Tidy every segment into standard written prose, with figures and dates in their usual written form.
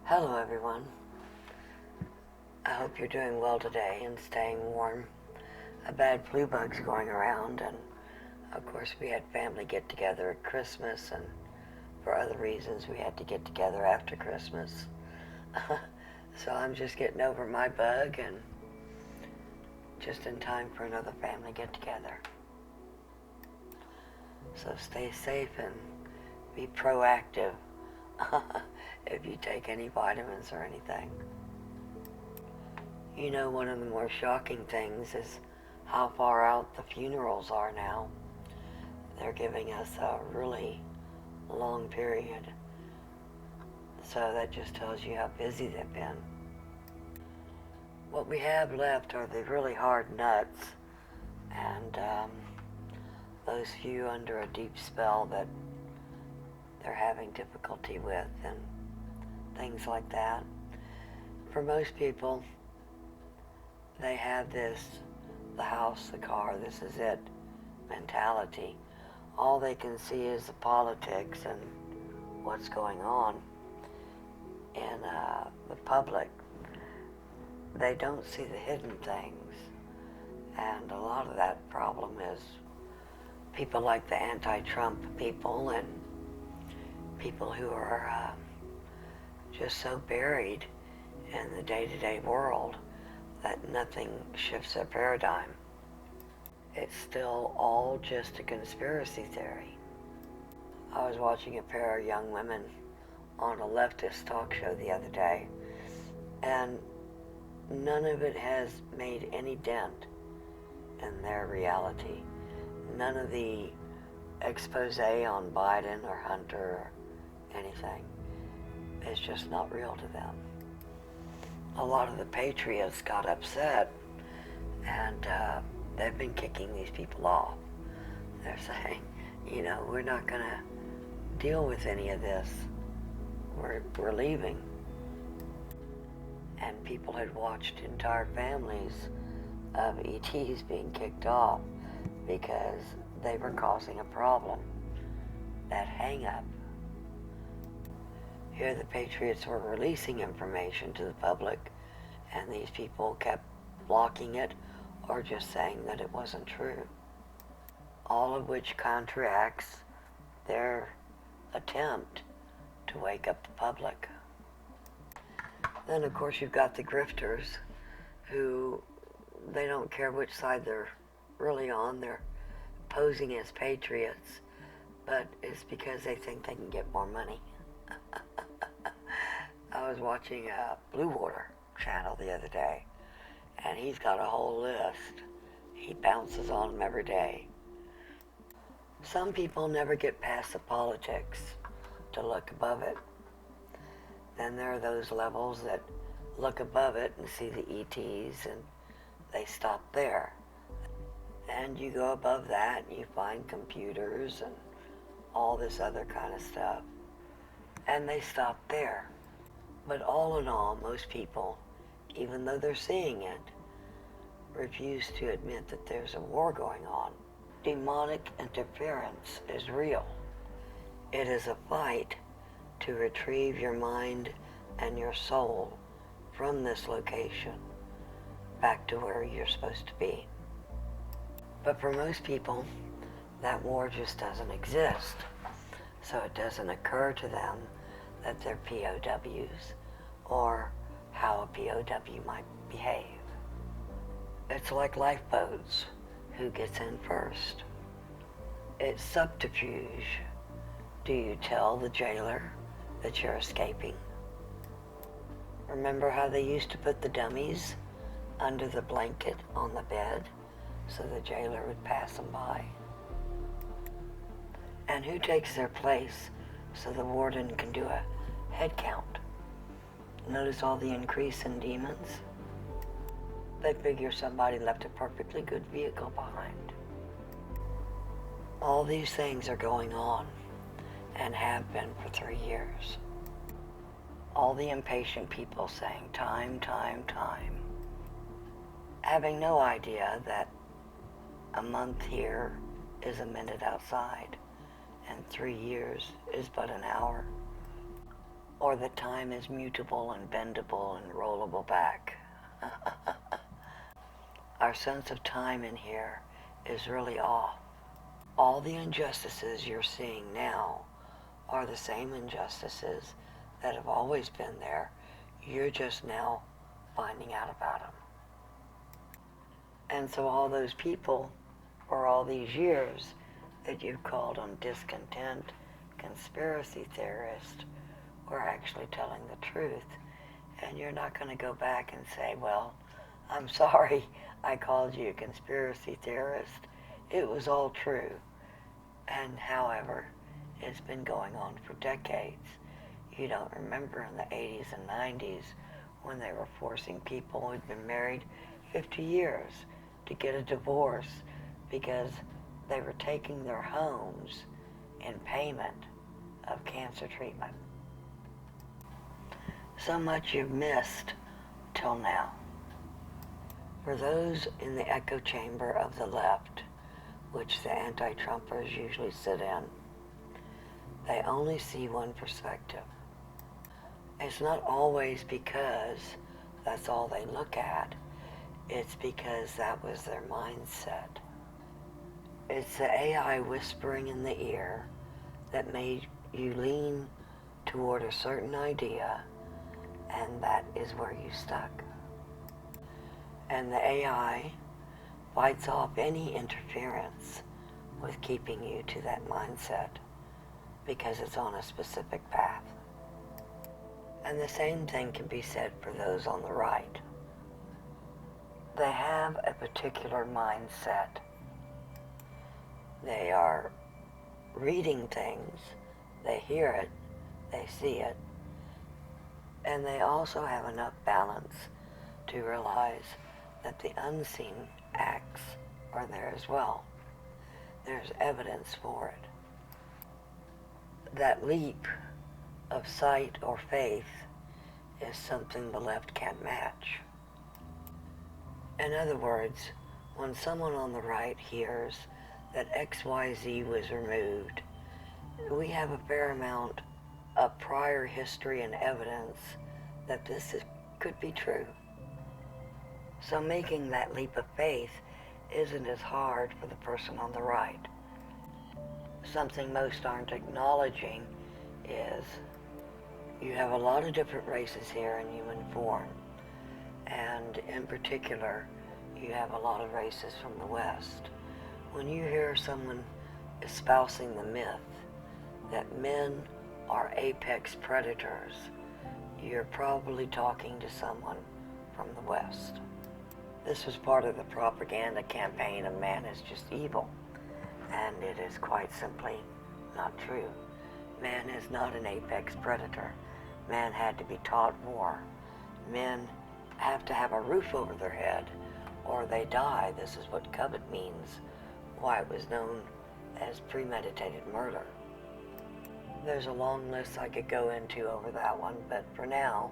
Hello everyone. I hope you're doing well today and staying warm. A bad flu bug's going around, and of course we had family get together at Christmas, and for other reasons we had to get together after Christmas. So I'm just getting over my bug and just in time for another family get together. So stay safe and be proactive if you take any vitamins or anything. You know, one of the more shocking things is how far out the funerals are now. They're giving us a really long period. So that just tells you how busy they've been. What we have left are the really hard nuts and those few under a deep spell that they're having difficulty with and things like that. For most people, they have this, the house, the car, this is it mentality. All they can see is the politics and what's going on in the public. They don't see the hidden things. And a lot of that problem is people like the anti-Trump people and people who are just so buried in the day-to-day world that nothing shifts their paradigm. It's still all just a conspiracy theory. I was watching a pair of young women on a leftist talk show the other day, and none of it has made any dent in their reality. None of the expose on Biden or Hunter or anything is just not real to them. A lot of the patriots got upset and they've been kicking these people off. They're saying, you know, we're not going to deal with any of this. We're leaving. And people had watched entire families of ETs being kicked off because they were causing a problem. That hang-up. Here the patriots were releasing information to the public, and these people kept blocking it or just saying that it wasn't true. All of which counteracts their attempt to wake up the public. Then of course you've got the grifters who they don't care which side they're really on. They're posing as patriots, but it's because they think they can get more money. I was watching a Blue Water channel the other day, and he's got a whole list. He bounces on them every day. Some people never get past the politics to look above it. Then there are those levels that look above it and see the ETs, and they stop there. And you go above that and you find computers and all this other kind of stuff. And they stop there. But all in all, most people, even though they're seeing it, refuse to admit that there's a war going on. Demonic interference is real. It is a fight to retrieve your mind and your soul from this location back to where you're supposed to be. But for most people, that war just doesn't exist. So it doesn't occur to them that they're POWs or how a POW might behave. It's like lifeboats. Who gets in first? It's subterfuge. Do you tell the jailer that you're escaping? Remember how they used to put the dummies under the blanket on the bed so the jailer would pass them by? And who takes their place so the warden can do a head count? Notice all the increase in demons? They figure somebody left a perfectly good vehicle behind. All these things are going on and have been for 3 years. All the impatient people saying time, time, time, having no idea that a month here is a minute outside and 3 years is but an hour. or that time is mutable and bendable and rollable back. Our sense of time in here is really off. All the injustices you're seeing now are the same injustices that have always been there. You're just now finding out about them. And so all those people, for all these years, that you've called them discontent, conspiracy theorists, were actually telling the truth. And you're not going to go back and say, well, I'm sorry I called you a conspiracy theorist. It was all true. And however, it's been going on for decades. You don't remember in the 80s and 90s when they were forcing people who'd been married 50 years to get a divorce because they were taking their homes in payment of cancer treatment. So much you've missed till now. For those in the echo chamber of the left, which the anti-Trumpers usually sit in, they only see one perspective. It's not always because that's all they look at. It's because that was their mindset. It's the AI whispering in the ear that made you lean toward a certain idea, and that is where you stuck. And the AI fights off any interference with keeping you to that mindset because it's on a specific path. And the same thing can be said for those on the right. They have a particular mindset. They are reading things, they hear it, they see it, and they also have enough balance to realize that the unseen acts are there as well. There's evidence for it. That leap of sight or faith is something the left can't match. In other words, when someone on the right hears that XYZ was removed, we have a fair amount of prior history and evidence that could be true. So making that leap of faith isn't as hard for the person on the right. Something most aren't acknowledging is you have a lot of different races here in human form. And in particular, you have a lot of races from the West. When you hear someone espousing the myth that men are apex predators, you're probably talking to someone from the West. This was part of the propaganda campaign of man is just evil, and it is quite simply not true. Man is not an apex predator. Man had to be taught more. Men have to have a roof over their head or they die. This is what covet means, why it was known as premeditated murder. There's a long list I could go into over that one, but for now,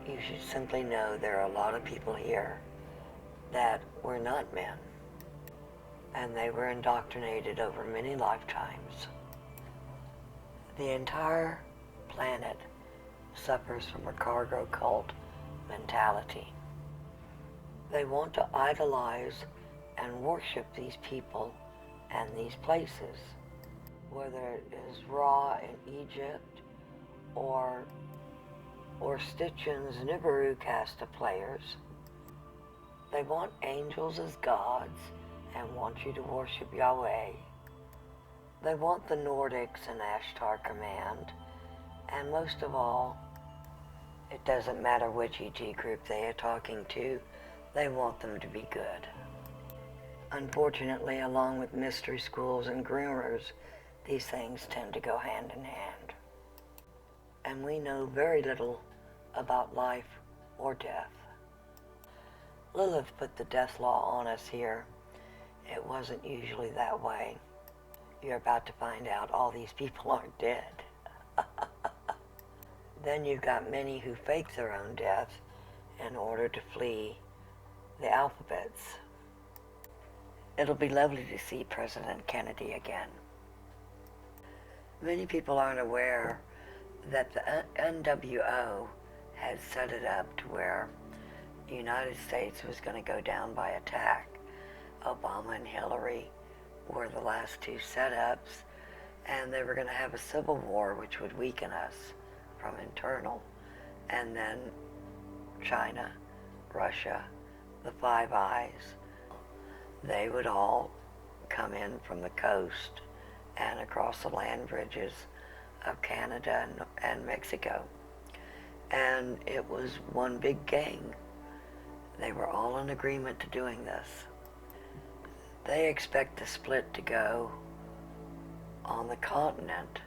you should simply know there are a lot of people here that were not men, and they were indoctrinated over many lifetimes. The entire planet suffers from a cargo cult mentality. They want to idolize and worship these people and these places, whether it is Ra in Egypt or Stitchin's Nibiru cast of players. They want angels as gods and want you to worship Yahweh. They want the Nordics and Ashtar command, and most of all, it doesn't matter which ET group they are talking to, they want them to be good. Unfortunately, along with mystery schools and groomers, these things tend to go hand in hand. And we know very little about life or death. Lilith put the death law on us here. It wasn't usually that way. You're about to find out all these people aren't dead. Then you've got many who fake their own death in order to flee the alphabets. It'll be lovely to see President Kennedy again. Many people aren't aware that the NWO had set it up to where the United States was going to go down by attack. Obama and Hillary were the last two setups, and they were going to have a civil war which would weaken us from internal. And then China, Russia, the Five Eyes, they would all come in from the coast and across the land bridges of Canada and Mexico. And it was one big gang. They were all in agreement to doing this. They expect the split to go on the continent,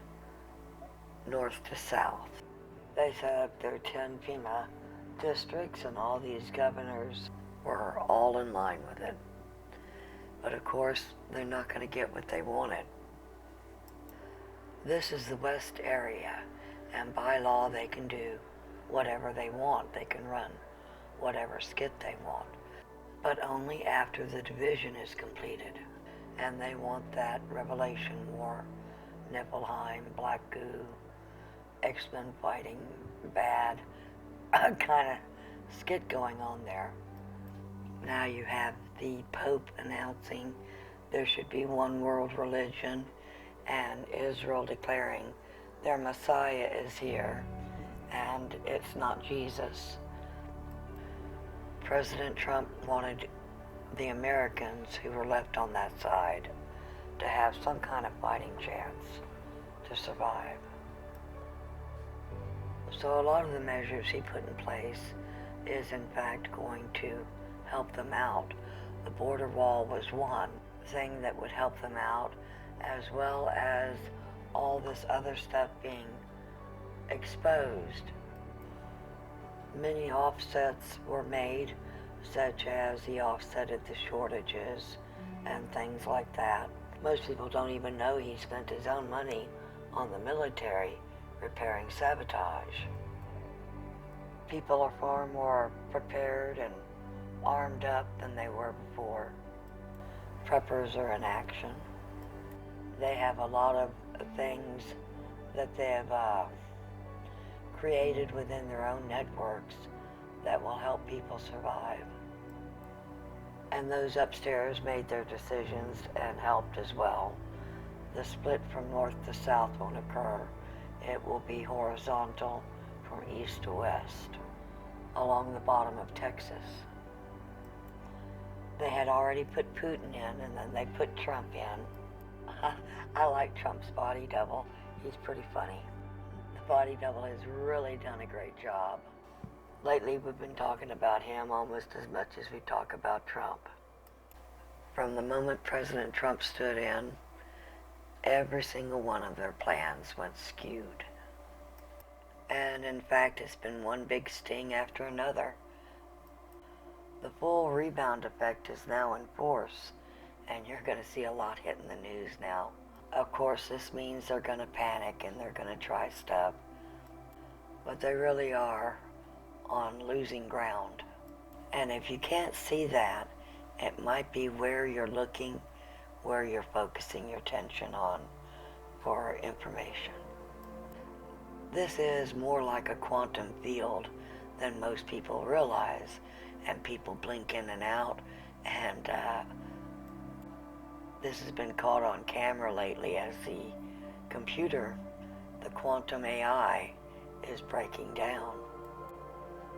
north to south. They set up their 10 FEMA districts, and all these governors were all in line with it. But of course, they're not going to get what they wanted. This is the West area, and by law they can do whatever they want. They can run whatever skit they want, but only after the division is completed. And they want that Revelation War, Niflheim, Black Goo, X-Men fighting bad kind of skit going on there. Now you have the Pope announcing there should be one world religion, and Israel declaring their Messiah is here and it's not Jesus. President Trump wanted the Americans who were left on that side to have some kind of fighting chance to survive. So a lot of the measures he put in place is in fact going to help them out. The border wall was one thing that would help them out, as well as all this other stuff being exposed. Many offsets were made, such as he offsetted the shortages and things like that. Most people don't even know he spent his own money on the military repairing sabotage. People are far more prepared and armed up than they were before. Preppers are in action. They have a lot of things that they've created within their own networks that will help people survive. And those upstairs made their decisions and helped as well. The split from north to south won't occur. It will be horizontal from east to west along the bottom of Texas. They had already put Putin in, and then they put Trump in. I like Trump's body double. He's pretty funny. The body double has really done a great job. Lately we've been talking about him almost as much as we talk about Trump. From the moment President Trump stood in, every single one of their plans went skewed. And in fact, it's been one big sting after another. The full rebound effect is now in force, and you're going to see a lot hitting the news now. Of course, this means they're going to panic and they're going to try stuff, but they really are on losing ground. And if you can't see that, it might be where you're looking, where you're focusing your attention on for information. This is more like a quantum field than most people realize, and people blink in and out, and this has been caught on camera lately as the computer, the quantum AI, is breaking down.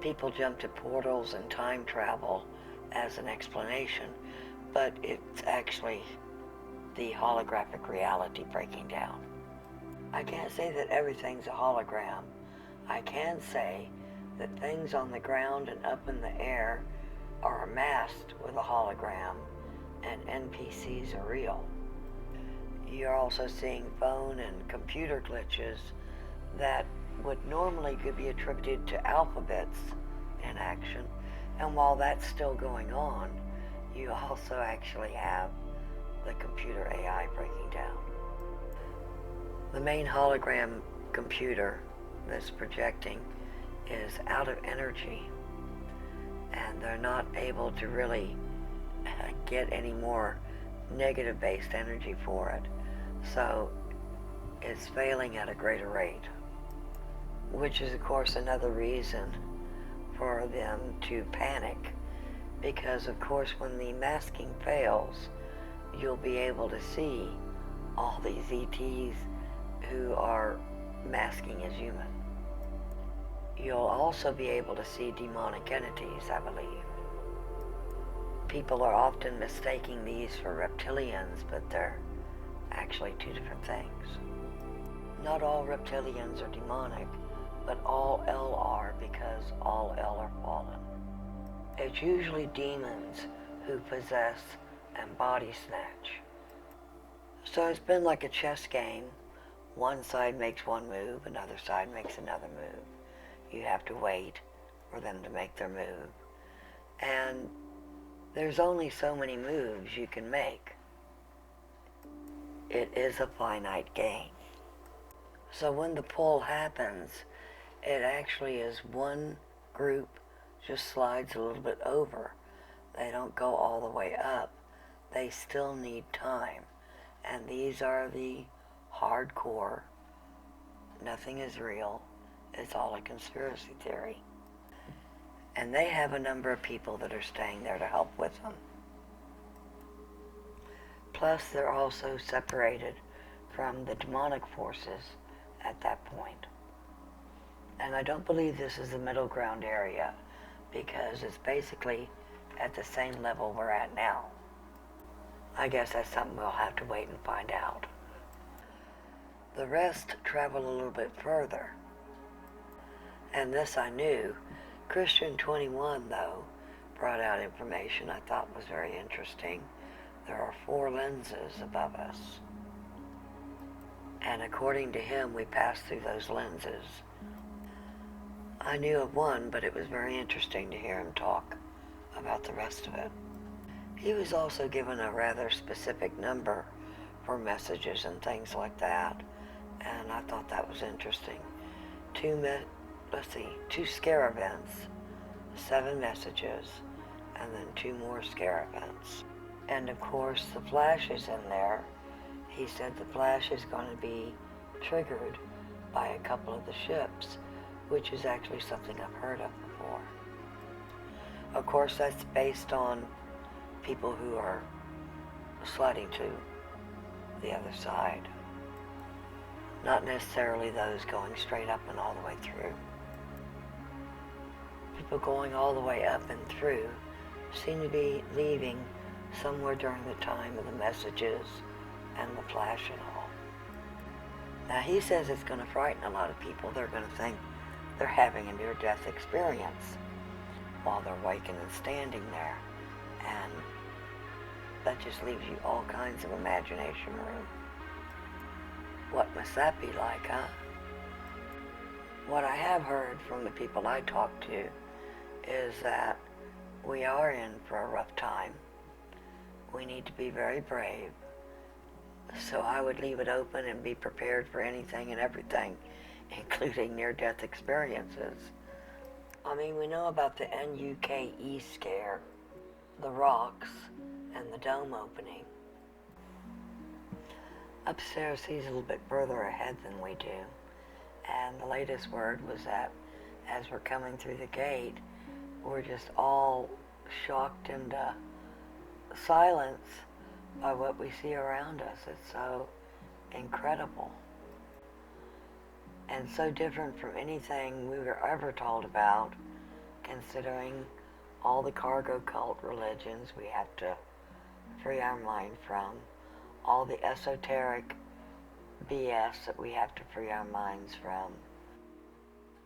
People jump to portals and time travel as an explanation, but it's actually the holographic reality breaking down. I can't say that everything's a hologram. I can say that things on the ground and up in the air are masked with a hologram, and NPCs are real. You're also seeing phone and computer glitches that would normally be attributed to alphabets in action, and while that's still going on, you also actually have the computer AI breaking down. The main hologram computer that's projecting is out of energy, and they're not able to really get any more negative based energy for it, so it's failing at a greater rate. which is of course another reason for them to panic, because of course when the masking fails, you'll be able to see all these ETs who are masking as human. You'll also be able to see demonic entities, I believe. People are often mistaking these for reptilians, but they're actually two different things. Not all reptilians are demonic, but all L are, because all L are fallen. It's usually demons who possess and body snatch. So it's been like a chess game. One side makes one move, another side makes another move. You have to wait for them to make their move. And there's only so many moves you can make. It is a finite game. So when the pull happens, it actually is one group just slides a little bit over. They don't go all the way up. They still need time. And these are the hardcore, nothing is real, it's all a conspiracy theory. And they have a number of people that are staying there to help with them. Plus, they're also separated from the demonic forces at that point. And I don't believe this is the middle ground area, because it's basically at the same level we're at now. I guess that's something we'll have to wait and find out. The rest travel a little bit further. And this I knew. Christian 21, though, brought out information I thought was very interesting. There are 4 lenses above us. And according to him, we pass through those lenses. I knew of one, but it was very interesting to hear him talk about the rest of it. He was also given a rather specific number for messages and things like that, and I thought that was interesting. 2 scare events, 7 messages, and then 2 more scare events. And of course the flash is in there. He said the flash is going to be triggered by a couple of the ships, which is actually something I've heard of before. Of course that's based on people who are sliding to the other side. Not necessarily those going straight up and all the way through. People going all the way up and through seem to be leaving somewhere during the time of the messages and the flash and all. Now he says it's going to frighten a lot of people. They're going to think they're having a near-death experience while they're waking and standing there. And that just leaves you all kinds of imagination room. What must that be like, huh? What I have heard from the people I talk to is that we are in for a rough time. We need to be very brave. So I would leave it open and be prepared for anything and everything, including near-death experiences. I mean, we know about the NUKE scare, the rocks, and the dome opening. Upstairs he's a little bit further ahead than we do, and the latest word was that as we're coming through the gate, we're just all shocked into silence by what we see around us. It's so incredible and so different from anything we were ever told about, considering all the cargo cult religions we have to free our mind from, all the esoteric BS that we have to free our minds from,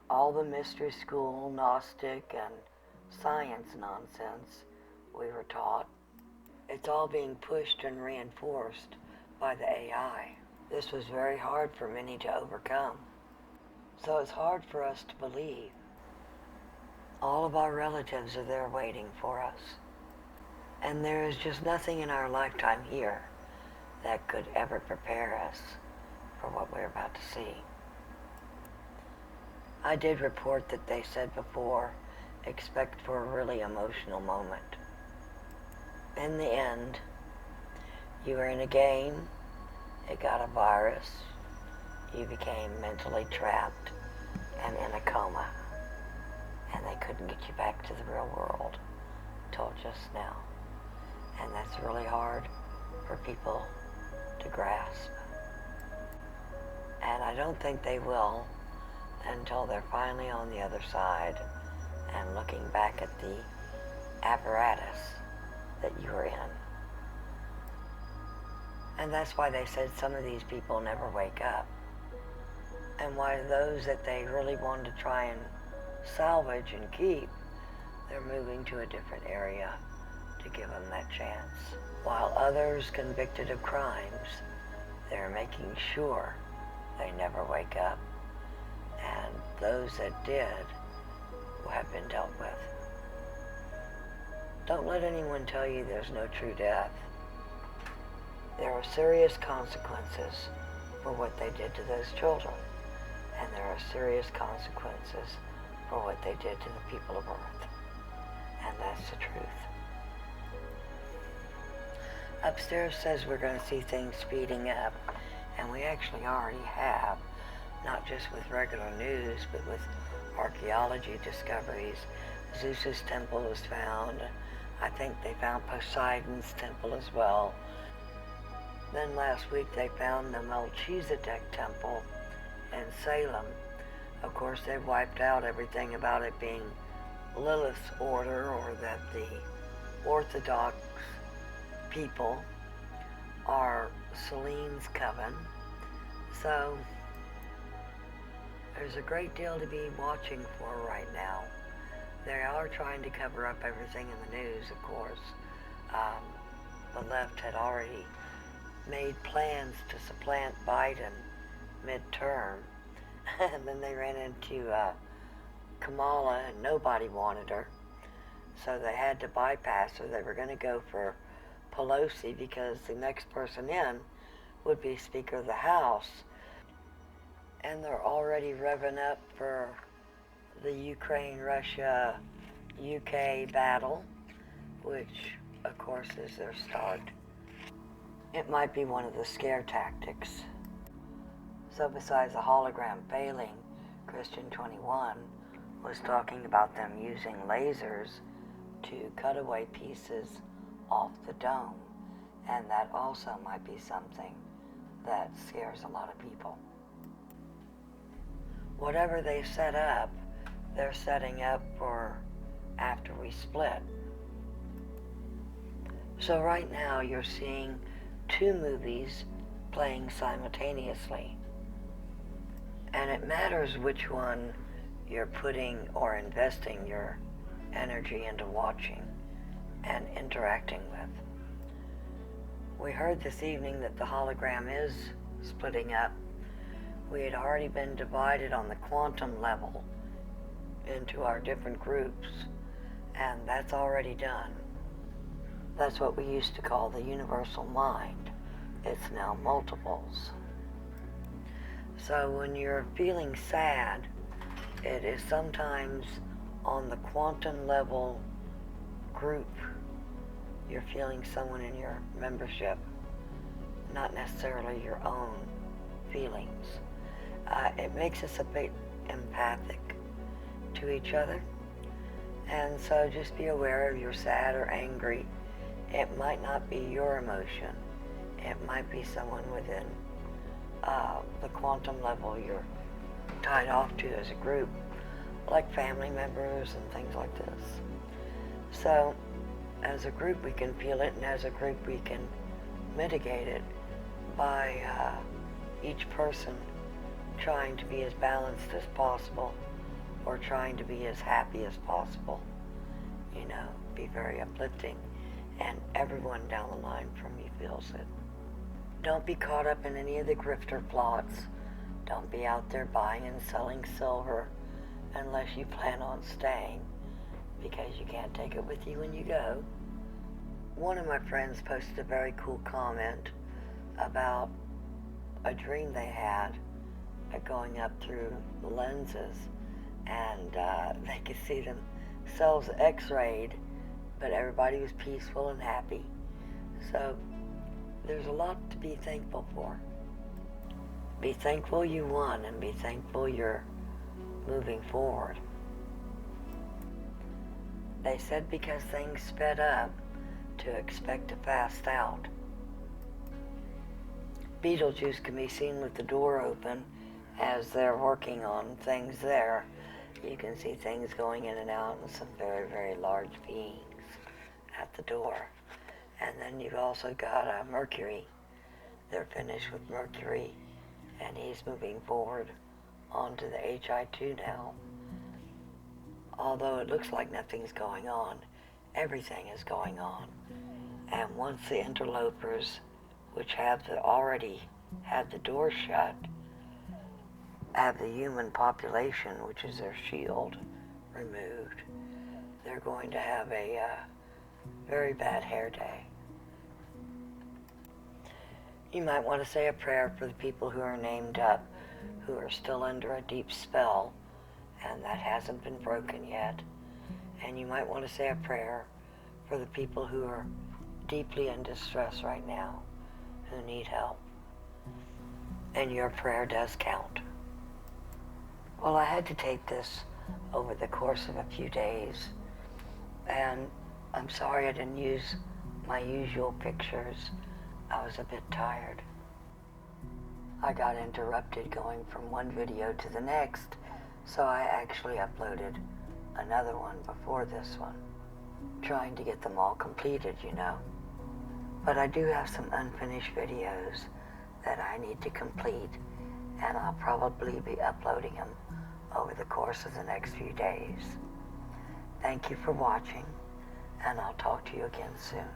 all the mystery school, Gnostic, and science nonsense we were taught. It's all being pushed and reinforced by the AI. This was very hard for many to overcome. So it's hard for us to believe. All of our relatives are there waiting for us. And there is just nothing in our lifetime here that could ever prepare us for what we're about to see. I did report that they said before, expect for a really emotional moment. In the end, you were in a game, it got a virus, you became mentally trapped, and in a coma, and they couldn't get you back to the real world till just now. And that's really hard for people to grasp. And I don't think they will until they're finally on the other side and looking back at the apparatus that you were in. And that's why they said some of these people never wake up. And why those that they really wanted to try and salvage and keep, they're moving to a different area to give them that chance. While others convicted of crimes, they're making sure they never wake up. And those that did have been dealt with. Don't let anyone tell you there's no true death. There are serious consequences for what they did to those children. And there are serious consequences for what they did to the people of Earth. And that's the truth. Upstairs says we're going to see things speeding up, and we actually already have, not just with regular news, but with archaeology discoveries. Zeus's temple was found. I think they found Poseidon's temple as well. Then last week they found the Melchizedek temple in Salem. Of course, they wiped out everything about it being Lilith's order, or that the Orthodox people are Selene's coven. So there's a great deal to be watching for right now. They are trying to cover up everything in the news, of course. The left had already made plans to supplant Biden midterm, and then they ran into Kamala, and nobody wanted her, so they had to bypass her. They were going to go for Pelosi because the next person in would be Speaker of the House, and they're already revving up for the Ukraine-Russia UK battle, which of course is their start. It might be one of the scare tactics. So besides the hologram failing, Christian 21 was talking about them using lasers to cut away pieces off the dome. And that also might be something that scares a lot of people. Whatever they set up, they're setting up for after we split. So right now you're seeing two movies playing simultaneously. And it matters which one you're putting or investing your energy into watching and interacting with. We heard this evening that the hologram is splitting up. We had already been divided on the quantum level into our different groups, and that's already done. That's what we used to call the universal mind. It's now multiples. So when you're feeling sad, it is sometimes on the quantum level group. You're feeling someone in your membership, not necessarily your own feelings. It makes us a bit empathic to each other. And so just be aware if you're sad or angry. It might not be your emotion. It might be someone within the quantum level you're tied off to as a group, like family members and things like this. So as a group we can feel it, and as a group we can mitigate it by each person trying to be as balanced as possible, or trying to be as happy as possible. You know, be very uplifting, and everyone down the line from you feels it. Don't be caught up in any of the grifter plots. Don't be out there buying and selling silver unless you plan on staying, because you can't take it with you when you go. One of my friends posted a very cool comment about a dream they had going up through the lenses, and they could see themselves x-rayed, but everybody was peaceful and happy. So there's a lot to be thankful for. Be thankful you won, and be thankful you're moving forward. They said because things sped up, to expect a fast out. Beetlejuice can be seen with the door open as they're working on things there. You can see things going in and out and some very, very large beings at the door. And then you've also got Mercury. They're finished with Mercury, and he's moving forward onto the HI2 now. Although it looks like nothing's going on, everything is going on. And once the interlopers, which already had the door shut, have the human population, which is their shield, removed, they're going to have a very bad hair day. You might want to say a prayer for the people who are named up, who are still under a deep spell, and that hasn't been broken yet. And you might want to say a prayer for the people who are deeply in distress right now, who need help. And your prayer does count. Well, I had to tape this over the course of a few days, and I'm sorry I didn't use my usual pictures. I was a bit tired. I got interrupted going from one video to the next, so I actually uploaded another one before this one, trying to get them all completed, you know. But I do have some unfinished videos that I need to complete, and I'll probably be uploading them over the course of the next few days. Thank you for watching, and I'll talk to you again soon.